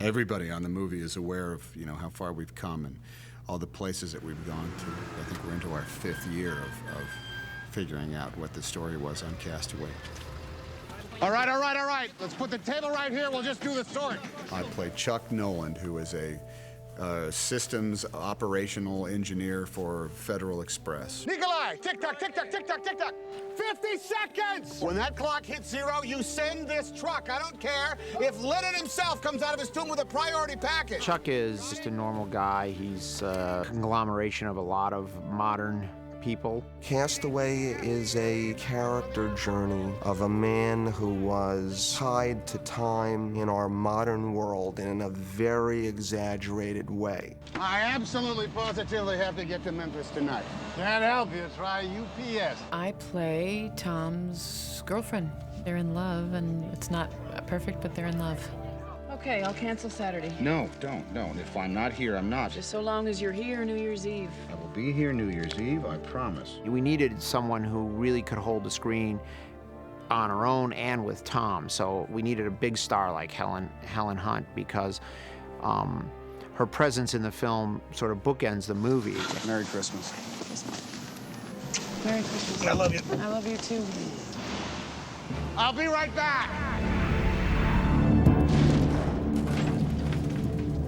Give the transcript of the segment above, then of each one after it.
Everybody on the movie is aware of, how far we've come and all the places that we've gone to. I think we're into our 5th year of figuring out what the story was on Castaway. All right. Let's put the table right here. We'll just do the story. I play Chuck Noland, who is a systems operational engineer for Federal Express. Nikolai, tick-tock, tick-tock, tick-tock, tick-tock. 50 seconds! When that clock hits 0, you send this truck. I don't care if Lennon himself comes out of his tomb with a priority package. Chuck is just a normal guy. He's a conglomeration of a lot of modern people. Castaway is a character journey of a man who was tied to time in our modern world in a very exaggerated way. I absolutely positively have to get to Memphis tonight. Can't help you, try UPS. I play Tom's girlfriend. They're in love, and it's not perfect, but they're in love. Okay, I'll cancel Saturday. No, don't. If I'm not here, I'm not. Just so long as you're here New Year's Eve. I will be here New Year's Eve, I promise. We needed someone who really could hold the screen on her own and with Tom, so we needed a big star like Helen Hunt, because her presence in the film sort of bookends the movie. Merry Christmas. Merry Christmas. I love you. I love you too. I'll be right back.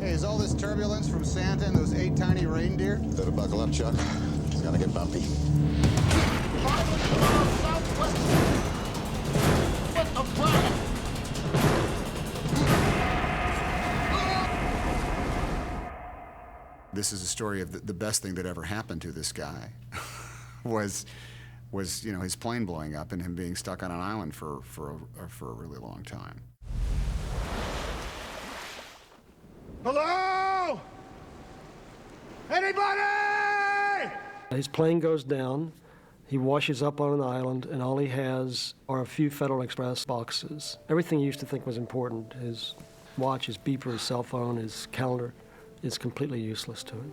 Hey, is all this turbulence from Santa and those 8 tiny reindeer? Better buckle up, Chuck. It's gonna get bumpy. This is a story of the best thing that ever happened to this guy was his plane blowing up and him being stuck on an island for a really long time. Hello? Anybody? His plane goes down, he washes up on an island, and all he has are a few Federal Express boxes. Everything he used to think was important, his watch, his beeper, his cell phone, his calendar, is completely useless to him.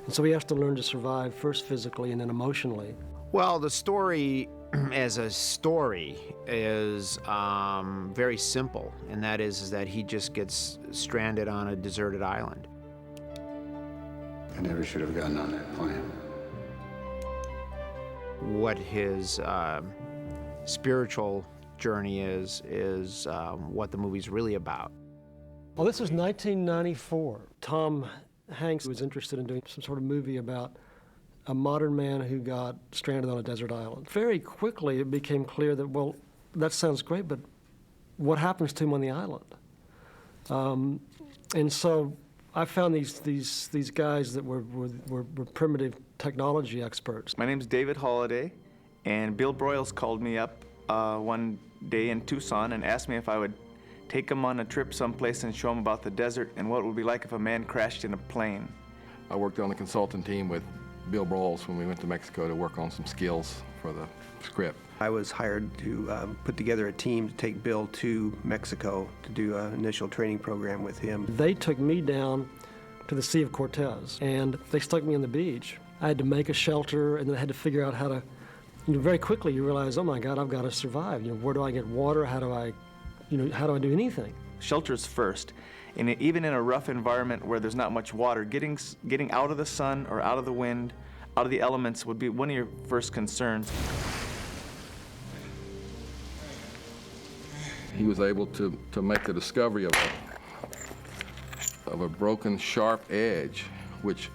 And so he has to learn to survive, first physically and then emotionally. Well, the story as a story is very simple, and that is that he just gets stranded on a deserted island. I never should have gotten on that plane. What his spiritual journey is what the movie's really about. Well, this was 1994. Tom Hanks was interested in doing some sort of movie about a modern man who got stranded on a desert island. Very quickly, it became clear that, well, that sounds great, but what happens to him on the island? And so I found these guys that were primitive technology experts. My name's David Holliday, and Bill Broyles called me up one day in Tucson and asked me if I would take him on a trip someplace and show him about the desert and what it would be like if a man crashed in a plane. I worked on the consultant team with Bill Broyles when we went to Mexico to work on some skills for the script. I was hired to put together a team to take Bill to Mexico to do an initial training program with him. They took me down to the Sea of Cortez, and they stuck me on the beach. I had to make a shelter, and then I had to figure out how to, very quickly you realize, oh my God, I've got to survive. Where do I get water? How do I do anything? Shelter's first. And even in a rough environment where there's not much water, getting out of the sun or out of the wind, out of the elements would be one of your first concerns. He was able to make the discovery of a broken, sharp edge, which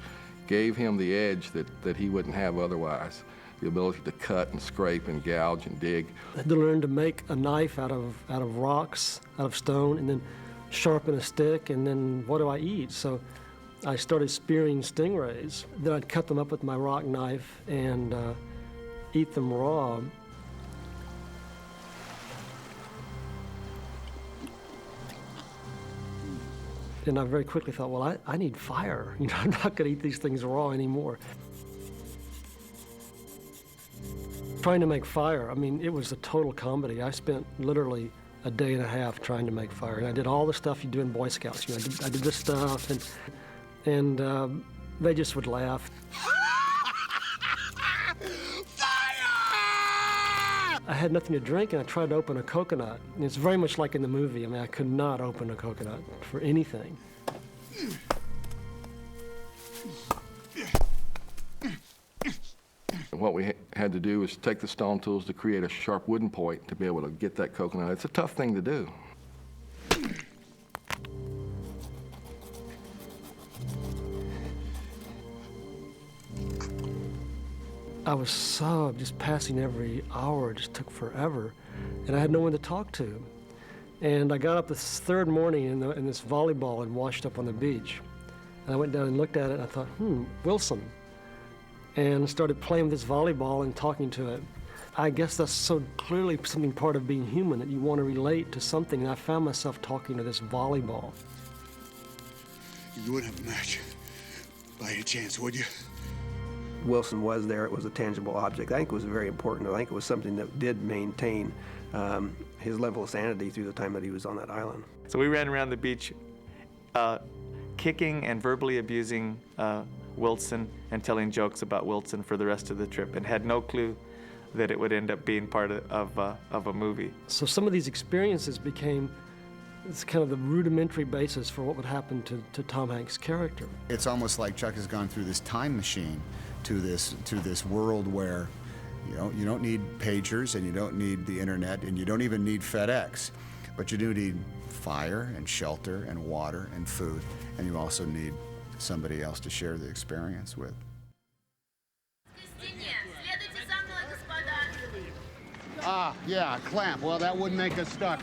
gave him the edge that he wouldn't have otherwise. The ability to cut and scrape and gouge and dig. I had to learn to make a knife out of rocks, out of stone, and then sharpen a stick, and then what do I eat? So I started spearing stingrays. Then I'd cut them up with my rock knife and eat them raw. And I very quickly thought, well, I need fire. I'm not going to eat these things raw anymore. Trying to make fire, it was a total comedy. I spent literally a day and a half trying to make fire. And I did all the stuff you do in Boy Scouts. I did this stuff, and they just would laugh. Fire! I had nothing to drink, and I tried to open a coconut. And it's very much like in the movie. I mean, I could not open a coconut for anything. What we had to do was take the stone tools to create a sharp wooden point to be able to get that coconut. It's a tough thing to do. I was so just passing every hour. It just took forever, and I had no one to talk to. And I got up this third morning, and this volleyball had washed up on the beach. And I went down and looked at it, and I thought, Wilson. And started playing with this volleyball and talking to it. I guess that's so clearly something part of being human, that you want to relate to something. And I found myself talking to this volleyball. You wouldn't have a match by any chance, would you? Wilson was there. It was a tangible object. I think it was very important. I think it was something that did maintain his level of sanity through the time that he was on that island. So we ran around the beach kicking and verbally abusing Wilson and telling jokes about Wilson for the rest of the trip, and had no clue that it would end up being part of a movie. So some of these experiences became kind of the rudimentary basis for what would happen to Tom Hanks' character. It's almost like Chuck has gone through this time machine to this world where you don't need pagers, and you don't need the internet, and you don't even need FedEx, but you do need fire and shelter and water and food, and you also need somebody else to share the experience with. Yeah, clamp. Well, that wouldn't make us stuck.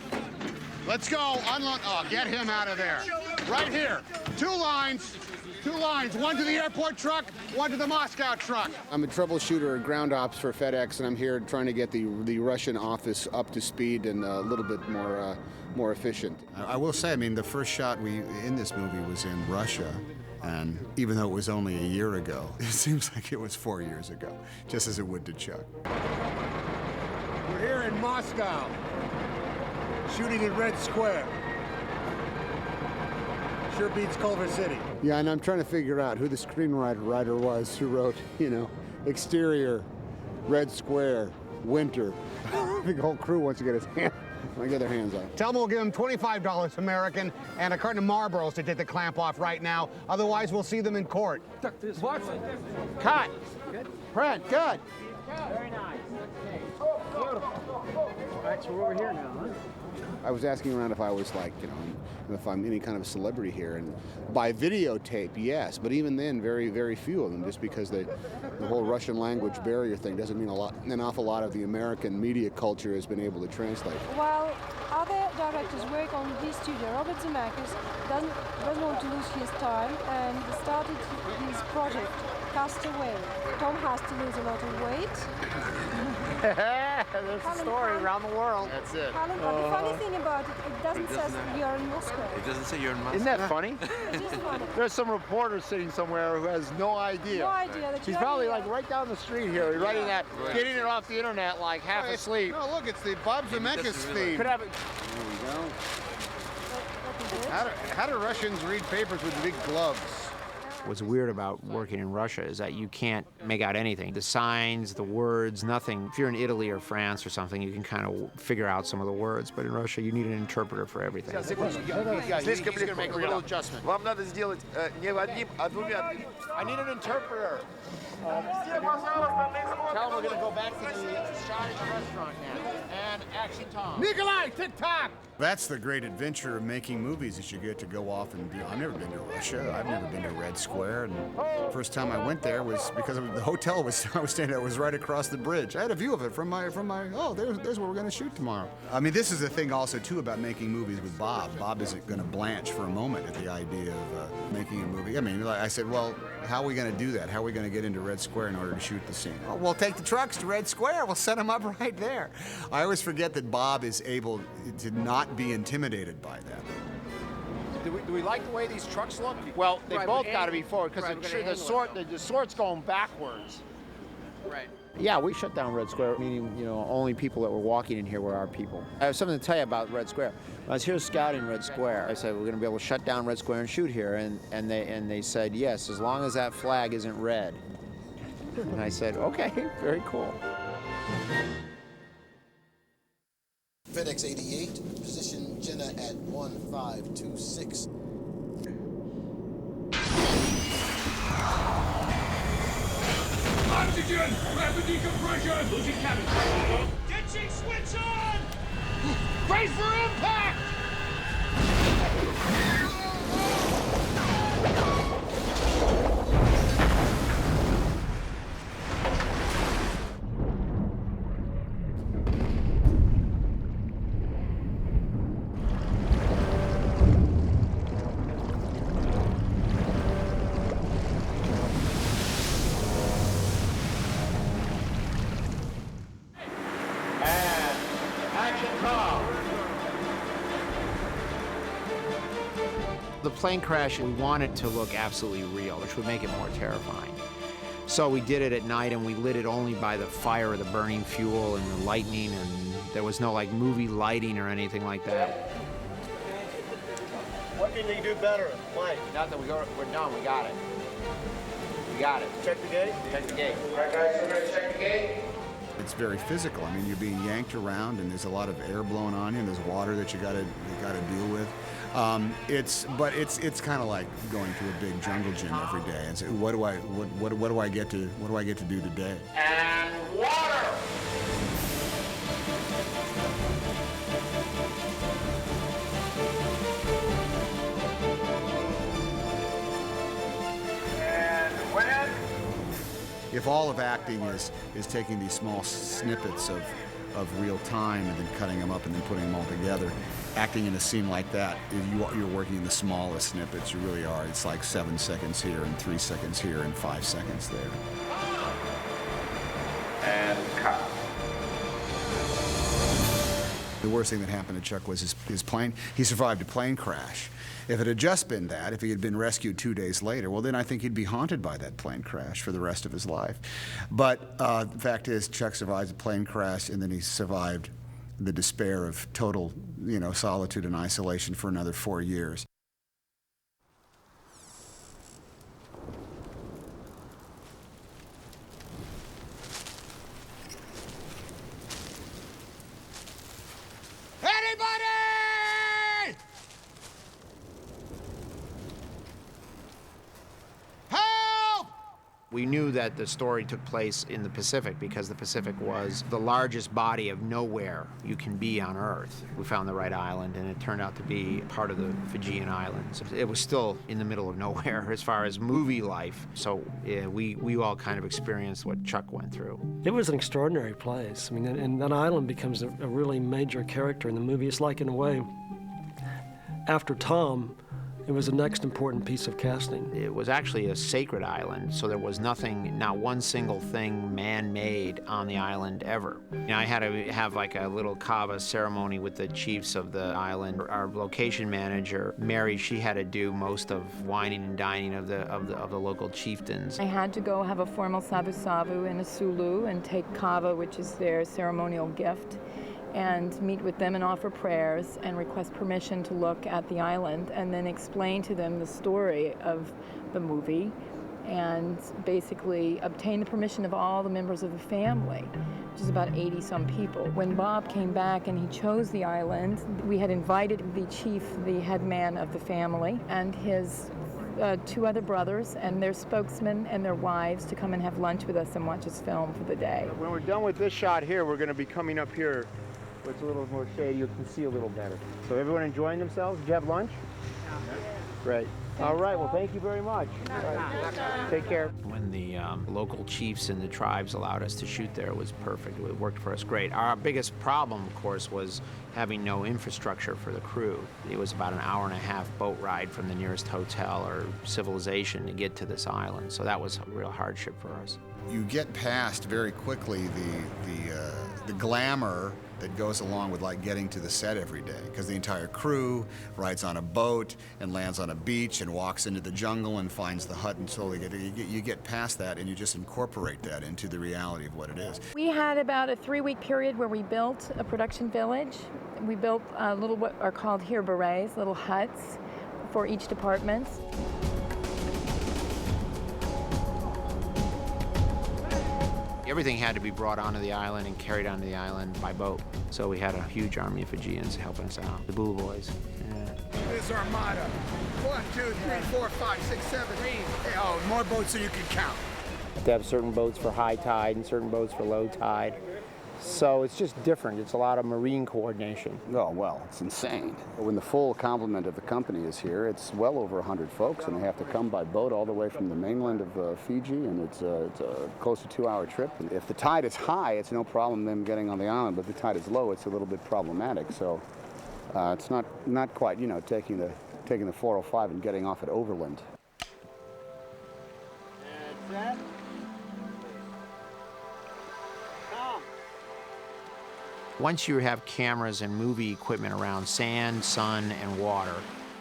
Let's go. Unload. Oh, get him out of there. Right here. Two lines. One to the airport truck, one to the Moscow truck. I'm a troubleshooter at ground ops for FedEx, and I'm here trying to get the Russian office up to speed and a little bit more efficient. I will say, I mean, the first shot in this movie was in Russia, and even though it was only a year ago, it seems like it was 4 years ago, just as it would to Chuck. We're here in Moscow, shooting in Red Square. Sure beats Culver City. Yeah, and I'm trying to figure out who the screenwriter was who wrote, exterior, Red Square, winter. The whole crew wants to get their hands on it. Tell them we'll give them $25 American and a carton of Marlboros to take the clamp off right now. Otherwise, we'll see them in court. What? Cut. Good. Print. Good. Very nice. Beautiful. All right, so we're over here now, huh? I was asking around if I was if I'm any kind of celebrity here, and by videotape, yes, but even then, very, very few of them, just because the whole Russian language barrier thing doesn't mean an awful lot of the American media culture has been able to translate. While other directors work on this studio, Robert Zemeckis doesn't want to lose his time, and he started his project, Castaway. Tom has to lose a lot of weight. There's a story around the world. That's it. But the funny thing about it doesn't say you're in Moscow. It doesn't say you're in Moscow. Isn't that funny? It is funny. There's some reporter sitting somewhere who has no idea. No idea that He's probably like right down the street here, writing that, getting it off the internet like half asleep. No, look, it's the Bob Zemeckis theme. Could have it. There we go. How do Russians read papers with big gloves? What's weird about working in Russia is that you can't make out anything. The signs, the words, nothing. If you're in Italy or France or something, you can kind of figure out some of the words, but in Russia, you need an interpreter for everything. He's going to make a little adjustment. I need an interpreter. Tell him we're going to go back to the shot in the restaurant now. And action, Tom. Nikolai, tick-tock! That's the great adventure of making movies, is you get to go off and I've never been to Russia. I've never been to Red Square. And the first time I went there was because the hotel I was staying at was right across the bridge. I had a view of it from my there's where we're going to shoot tomorrow. I mean, this is the thing also, too, about making movies with Bob. Bob isn't going to blanch for a moment at the idea of making a movie. I mean, I said, well, how are we going to do that? How are we going to get into Red Square in order to shoot the scene? Oh, we'll take the trucks to Red Square. We'll set them up right there. I always forget that Bob is able to not be intimidated by that. Do we like the way these trucks look? Well, they both got to be forward because the sort's going backwards. Right. Yeah, we shut down Red Square, meaning, only people that were walking in here were our people. I have something to tell you about Red Square. When I was here scouting Red Square, I said, we're going to be able to shut down Red Square and shoot here, and they said, yes, as long as that flag isn't red. And I said, okay, very cool. FedEx 88, position Jenna at 1526. Oxygen! Rapid decompression! Losing cabin pressure. Ditching switch on! Brace for impact! The plane crash, we wanted to look absolutely real, which would make it more terrifying. So we did it at night, and we lit it only by the fire of the burning fuel and the lightning, and there was no like movie lighting or anything like that. What can they do better? Mike? Nothing. We're done. We got it. We got it. Check the gate? Check the gate. All right, guys, we're gonna check the gate. It's very physical. I mean, you're being yanked around, and there's a lot of air blowing on you, and there's water that you gotta deal with. It's kind of like going to a big jungle gym every day and say, what do I get to do today? And water! And wind! If all of acting is taking these small snippets of real time and then cutting them up and then putting them all together, acting in a scene like that, you're working in the smallest snippets. You really are. It's like 7 seconds here and 3 seconds here and 5 seconds there. And cut. The worst thing that happened to Chuck was his plane. He survived a plane crash. If it had just been that, if he had been rescued 2 days later, well, then I think he'd be haunted by that plane crash for the rest of his life. But the fact is, Chuck survived a plane crash, and then he survived the despair of total, solitude and isolation for another 4 years. Anybody! Help! We knew that the story took place in the Pacific because the Pacific was the largest body of nowhere you can be on Earth. We found the right island, and it turned out to be part of the Fijian Islands. It was still in the middle of nowhere as far as movie life, so yeah, we all kind of experienced what Chuck went through. It was an extraordinary place. I mean, and that island becomes a really major character in the movie. It's like, in a way, after Tom, it was the next important piece of casting. It was actually a sacred island, so there was nothing, not one single thing man-made on the island ever. I had to have like a little kava ceremony with the chiefs of the island. Our location manager, Mary, she had to do most of wining and dining of the local chieftains. I had to go have a formal savu-savu in a Sulu and take kava, which is their ceremonial gift, and meet with them and offer prayers and request permission to look at the island and then explain to them the story of the movie and basically obtain the permission of all the members of the family, which is about 80-some people. When Bob came back and he chose the island, we had invited the chief, the head man of the family, and his 2 other brothers and their spokesmen and their wives to come and have lunch with us and watch us film for the day. When we're done with this shot here, we're going to be coming up here where it's a little more shady. You can see a little better. So everyone enjoying themselves? Did you have lunch? Yeah. Great. All right, well, thank you very much. All right. Take care. When the local chiefs and the tribes allowed us to shoot there, it was perfect. It worked for us great. Our biggest problem, of course, was having no infrastructure for the crew. It was about an hour-and-a-half boat ride from the nearest hotel or civilization to get to this island, so that was a real hardship for us. You get past very quickly the glamour that goes along with like getting to the set every day, because the entire crew rides on a boat and lands on a beach and walks into the jungle and finds the hut and slowly you get past that and you just incorporate that into the reality of what it is. We had about a 3-week period where we built a production village. We built little, what are called here berets, little huts for each department. Everything had to be brought onto the island and carried onto the island by boat. So we had a huge army of Fijians helping us out, the Boo Boys. Yeah. This is Armada. 1, 2, 3, 4, 5, 6, 7, 8. Oh, more boats than you can count. They have certain boats for high tide and certain boats for low tide. So it's just different. It's a lot of marine coordination. Oh, well, it's insane. When the full complement of the company is here, it's well over 100 folks, and they have to come by boat all the way from the mainland of Fiji, and it's a close to 2-hour trip. And if the tide is high, it's no problem them getting on the island, but if the tide is low, it's a little bit problematic. So it's not quite, you know, taking the 405 and getting off at Overland. That's it. Once you have cameras and movie equipment around sand, sun, and water,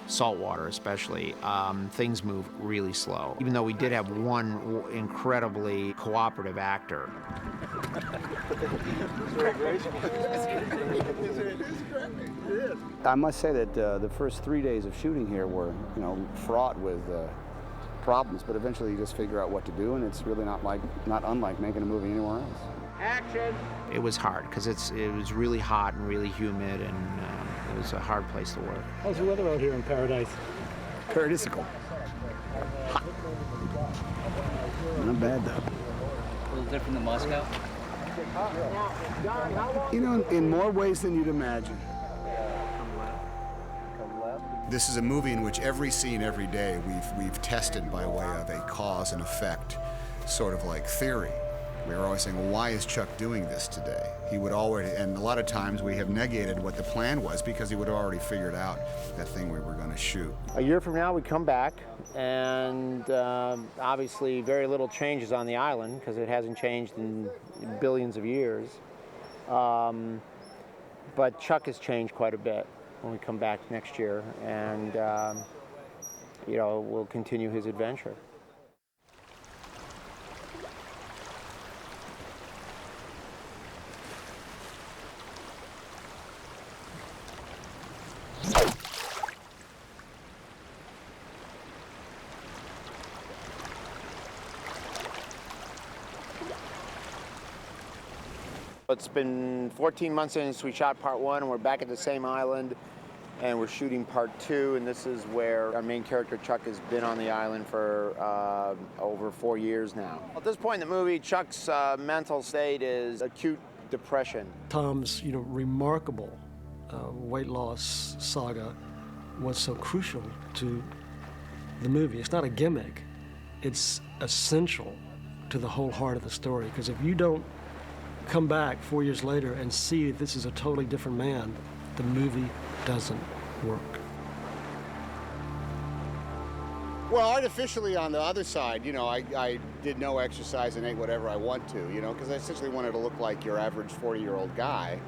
salt water especially, things move really slow. Even though we did have one incredibly cooperative actor. I must say that the first 3 days of shooting here were, you know, fraught with problems, but eventually you just figure out what to do, and it's really not unlike making a movie anywhere else. Action! It was hard because it was really hot and really humid, and it was a hard place to work. How's the weather out here in Paradise? Paradisical. Hot. Not bad though. A little different than Moscow? You know, in more ways than you'd imagine. This is a movie in which every scene, every day, we've tested by way of a cause and effect sort of like theory. We were always saying, well, why is Chuck doing this today? He would already, and a lot of times we have negated what the plan was because he would have already figured out that thing we were going to shoot. A year from now, we come back, and obviously very little changes on the island because it hasn't changed in billions of years. But Chuck has changed quite a bit when we come back next year, and you know, we'll continue his adventure. It's been 14 months since we shot part 1, and we're back at the same island, and we're shooting part 2, and this is where our main character, Chuck, has been on the island for over 4 years now. At this point in the movie, Chuck's mental state is acute depression. Tom's, you know, remarkable weight loss saga was so crucial to the movie. It's not a gimmick. It's essential to the whole heart of the story, because if you don't come back 4 years later and see that this is a totally different man, the movie doesn't work. Well, artificially on the other side, you know, I did no exercise and ate whatever I want to, you know, because I essentially wanted to look like your average 40-year-old guy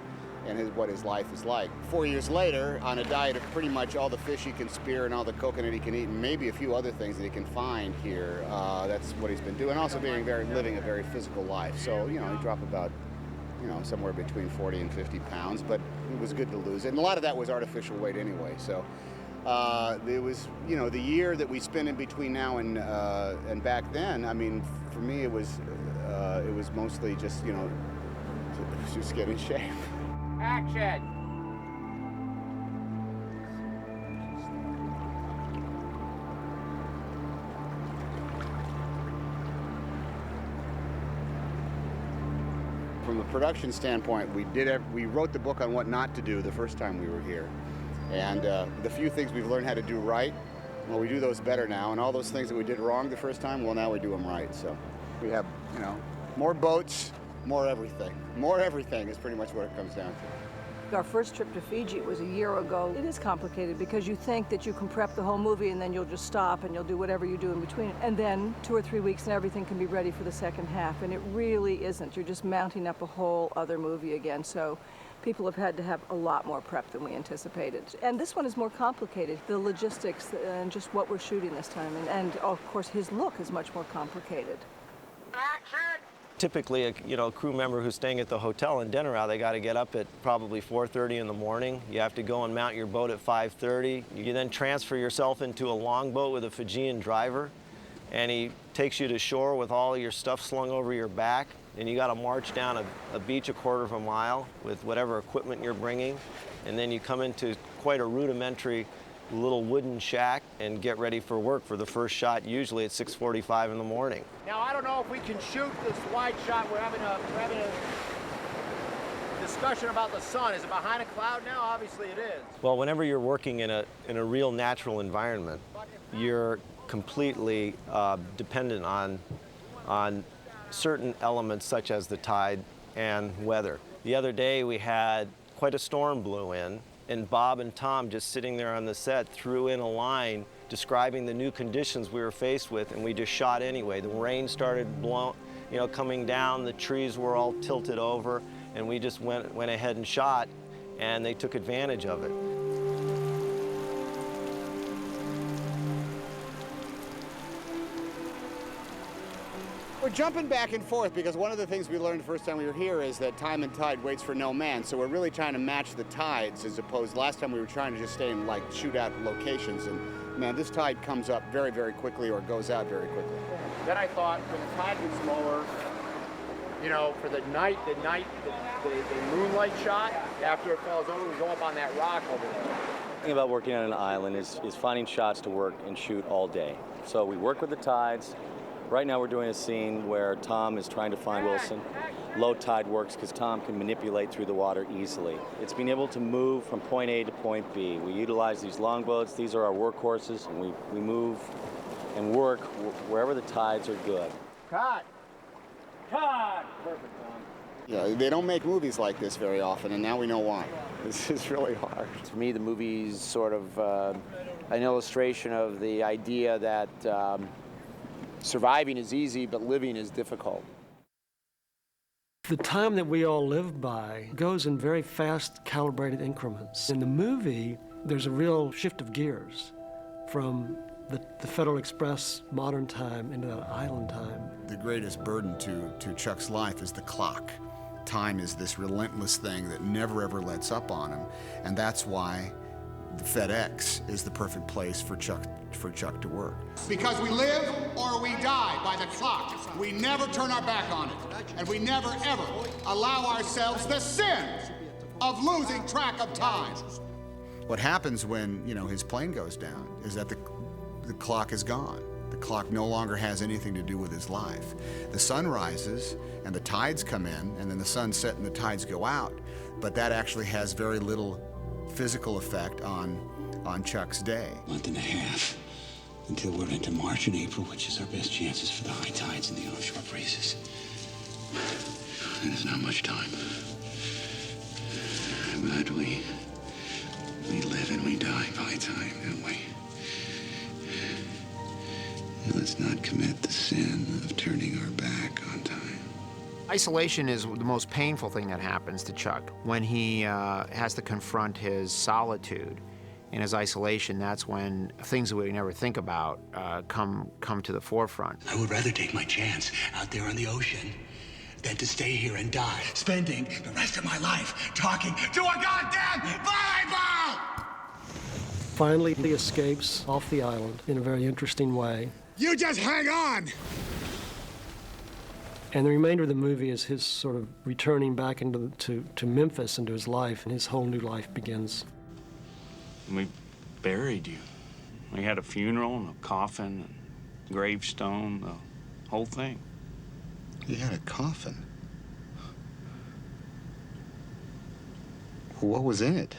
and what his life is like. 4 years later, on a diet of pretty much all the fish he can spear and all the coconut he can eat and maybe a few other things that he can find here, that's what he's been doing. Also living a very physical life. So, you know, he dropped about, you know, somewhere between 40 and 50 pounds, but it was good to lose it. And a lot of that was artificial weight anyway. So it was, you know, the year that we spent in between now and back then, I mean, for me it was mostly just, you know, just get in shape. Action! From a production standpoint, we wrote the book on what not to do the first time we were here. And the few things we've learned how to do right, well, we do those better now. And all those things that we did wrong the first time, well, now we do them right. So we have, you know, more boats, more everything. More everything is pretty much what it comes down to. Our first trip to Fiji was a year ago. It is complicated because you think that you can prep the whole movie and then you'll just stop and you'll do whatever you do in between. And then 2 or 3 weeks and everything can be ready for the second half. And it really isn't. You're just mounting up a whole other movie again. So people have had to have a lot more prep than we anticipated. And this one is more complicated. The logistics and just what we're shooting this time. And of course, his look is much more complicated. Action! Typically, a crew member who's staying at the hotel in Denarau, they got to get up at probably 4:30 in the morning. You have to go and mount your boat at 5:30. You then transfer yourself into a longboat with a Fijian driver, and he takes you to shore with all your stuff slung over your back. and you got to march down a beach a quarter of a mile with whatever equipment you're bringing, and then you come into quite a rudimentary little wooden shack and get ready for work for the first shot, usually at 6:45 in the morning. Now, I don't know if we can shoot this wide shot. We're having a discussion about the sun. Is it behind a cloud now? Obviously it is. Well, whenever you're working in a real natural environment, you're completely dependent on certain elements such as the tide and weather. The other day we had quite a storm blew in, and Bob and Tom, just sitting there on the set, threw in a line describing the new conditions we were faced with, and we just shot anyway. The rain started coming down, the trees were all tilted over, and we just went ahead and shot, and they took advantage of it. We're jumping back and forth because one of the things we learned the first time we were here is that time and tide waits for no man. So we're really trying to match the tides as opposed, last time we were trying to just stay in like shootout locations. And man, this tide comes up very, very quickly or goes out very quickly. Then I thought when the tide gets lower, you know, for the moonlight shot, after it falls over, we go up on that rock over there. The thing about working on an island is finding shots to work and shoot all day. So we work with the tides. Right now we're doing a scene where Tom is trying to find Wilson. Low tide works because Tom can manipulate through the water easily. It's being able to move from point A to point B. We utilize these longboats. These are our workhorses, and we move and work wherever the tides are good. Cut! Cut! Perfect, Tom. Yeah, they don't make movies like this very often, and now we know why. This is really hard. For me, the movie's sort of an illustration of the idea that surviving is easy, but living is difficult. The time that we all live by goes in very fast, calibrated increments. In the movie, there's a real shift of gears from the Federal Express modern time into that island time. The greatest burden to Chuck's life is the clock. Time is this relentless thing that never ever lets up on him, and that's why the FedEx is the perfect place for Chuck to work. Because we live or we die by the clock. We never turn our back on it. And we never, ever allow ourselves the sin of losing track of time. What happens when, his plane goes down is that the clock is gone. The clock no longer has anything to do with his life. The sun rises and the tides come in, and then the sun sets and the tides go out, but that actually has very little physical effect on Chuck's day. Month and a half until we're into March and April, which is our best chances for the high tides and the offshore breezes. There's not much time. But we live and we die by time, don't we? Let's not commit the sin of turning our back on time. Isolation is the most painful thing that happens to Chuck. When he has to confront his solitude and his isolation, that's when things that we never think about come to the forefront. I would rather take my chance out there on the ocean than to stay here and die, spending the rest of my life talking to a goddamn Bible! Finally, he escapes off the island in a very interesting way. You just hang on! And the remainder of the movie is his sort of returning back to Memphis, into his life, and his whole new life begins. We buried you. We had a funeral and a coffin, and gravestone, the whole thing. You had a coffin? What was in it?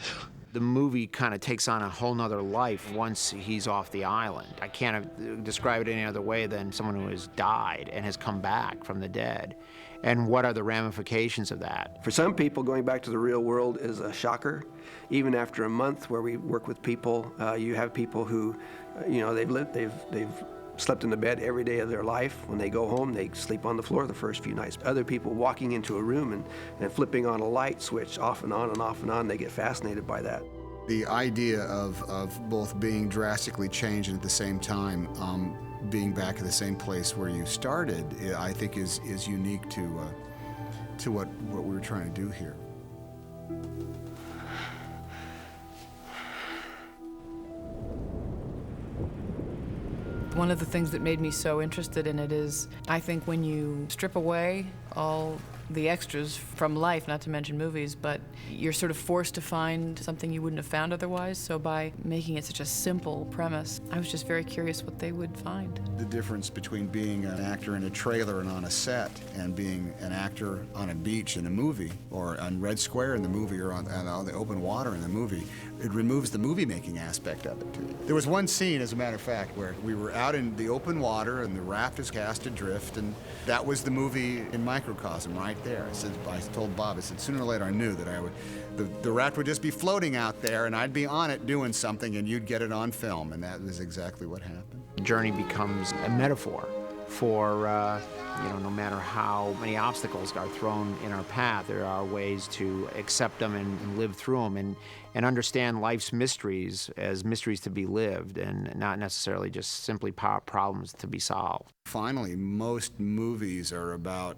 The movie kind of takes on a whole nother life once he's off the island. I can't describe it any other way than someone who has died and has come back from the dead. And what are the ramifications of that? For some people, going back to the real world is a shocker. Even after a month where we work with people, you have people who, they've slept in the bed every day of their life. When they go home, they sleep on the floor the first few nights. Other people walking into a room and flipping on a light switch off and on and off and on, they get fascinated by that. The idea of both being drastically changed and at the same time being back at the same place where you started, I think is unique to what we were trying to do here. One of the things that made me so interested in it is, I think when you strip away all the extras from life, not to mention movies, but you're sort of forced to find something you wouldn't have found otherwise. So by making it such a simple premise, I was just very curious what they would find. The difference between being an actor in a trailer and on a set and being an actor on a beach in a movie, or on Red Square in the movie, or on the open water in the movie, it removes the movie-making aspect of it to you. There was one scene, as a matter of fact, where we were out in the open water and the raft is cast adrift, and that was the movie in microcosm right there. I told Bob, I said, sooner or later I knew that the raft would just be floating out there and I'd be on it doing something and you'd get it on film, and that was exactly what happened. The journey becomes a metaphor for, no matter how many obstacles are thrown in our path, there are ways to accept them and live through them and understand life's mysteries as mysteries to be lived and not necessarily just simply problems to be solved. Finally, most movies are about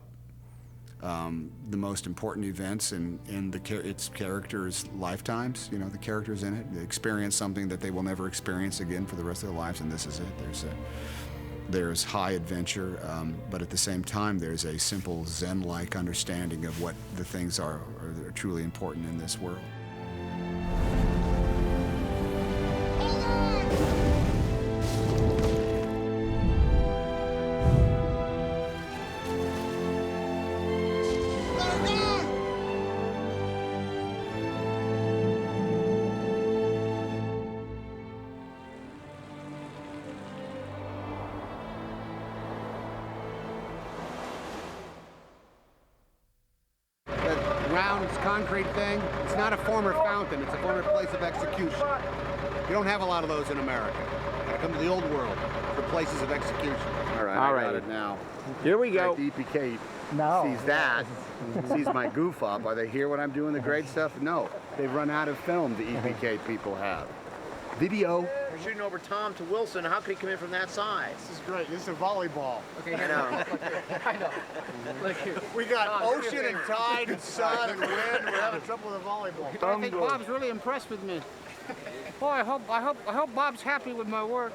the most important events in its characters' lifetimes. The characters in it, they experience something that they will never experience again for the rest of their lives, and this is it. There's high adventure, but at the same time, there's a simple Zen-like understanding of what the things are that are truly important in this world. Round concrete thing, it's not a former fountain, it's a former place of execution. You don't have a lot of those in America. You gotta come to the old world for places of execution. All right, I got it now. Here we go. The EPK sees that, sees my goof up. Are they here when I'm doing the great stuff? No. They've run out of film, the EPK people have. Video. We're shooting over Tom to Wilson. How could he come in from that side? This is great. This is a volleyball. Okay, I know. I know. Look here. We got ocean and tide and sun and wind. We're having trouble with a volleyball. I think Bob's really impressed with me. Boy, I hope Bob's happy with my work.